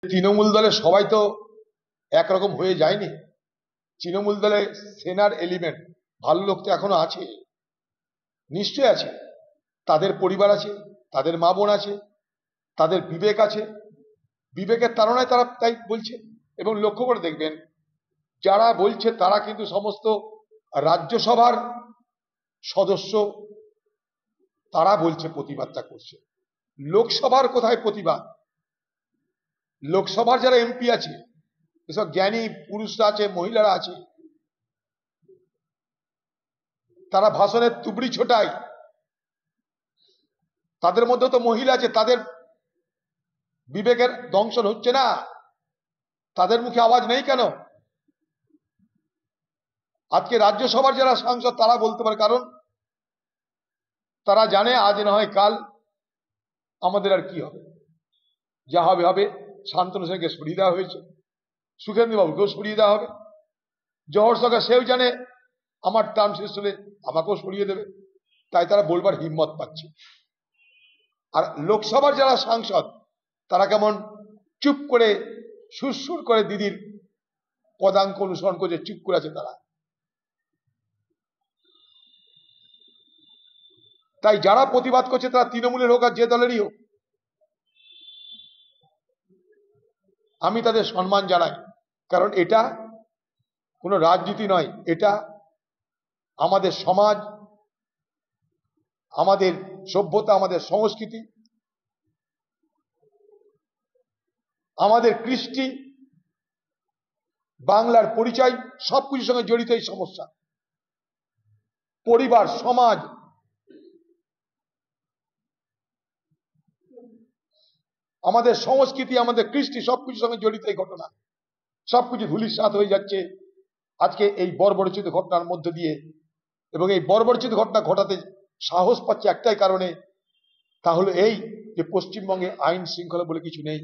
তৃণমূল দলে সবাই তো একরকম হয়ে যায়নি। তৃণমূল দলে সেনার এলিমেন্ট ভালো লোক তো এখনো আছে, নিশ্চয় আছে। তাদের পরিবার আছে, তাদের মা বোন আছে, তাদের বিবেক আছে। বিবেকের তাড়নায় তারা তাই বলছে। এবং লক্ষ্য করে দেখবেন, যারা বলছে তারা কিন্তু সমস্ত রাজ্যসভার সদস্য। তারা বলছে প্রতিবাদটা করছে। লোকসভার কোথায় প্রতিবাদ? লোকসভার যারা এমপি আছে, এসব জ্ঞানী পুরুষরা আছে, মহিলারা আছে, তারা ভাষণের তুবড়ি ছোটায়। তাদের মধ্যে তো মহিলা আছে, তাদের বিবেকের দংশন হচ্ছে না? তাদের মুখে আওয়াজ নেই কেন? আজকে রাজ্যসভার যারা সাংসদ তারা বলতে পারে, কারণ তারা জানে আজ না হয় কাল আমাদের আর কি হবে, যা হবে হবে। শান্তনু সেনকে সরিয়ে দেওয়া হয়েছে, সুখেন্দু বাবুকেও সরিয়ে দেওয়া হবে। জহর সরকার সেও জানে আমার টার্ম শেষ হলে আমাকেও সরিয়ে দেবে, তাই তারা বলবার হিম্মত পাচ্ছে। আর লোকসভার যারা সাংসদ তারা কেমন চুপ করে সুরসুর করে দিদির পদাঙ্ক অনুসরণ করছে, চুপ করে আছে তারা। তাই যারা প্রতিবাদ করছে তারা তৃণমূলের হোক আর যে দলেরই হোক, আমি তাদের সম্মান জানাই। কারণ এটা কোনো রাজনীতি নয়, এটা আমাদের সমাজ, আমাদের সভ্যতা, আমাদের সংস্কৃতি, আমাদের কৃষ্টি, বাংলার পরিচয় সবকিছুর সঙ্গে জড়িত এই সমস্যা। পরিবার, সমাজ, আমাদের সংস্কৃতি, আমাদের কৃষ্টি সবকিছুর সঙ্গে জড়িত এই ঘটনা। সবকিছু ধূলিসাৎ হয়ে যাচ্ছে আজকে এই বর্বরচিত ঘটনার মধ্য দিয়ে। এবং এই বর্বরচিত ঘটনা ঘটাতে সাহস পাচ্ছে একটাই কারণে, তা হলো এই যে পশ্চিমবঙ্গে আইন শৃঙ্খলা বলে কিছু নেই।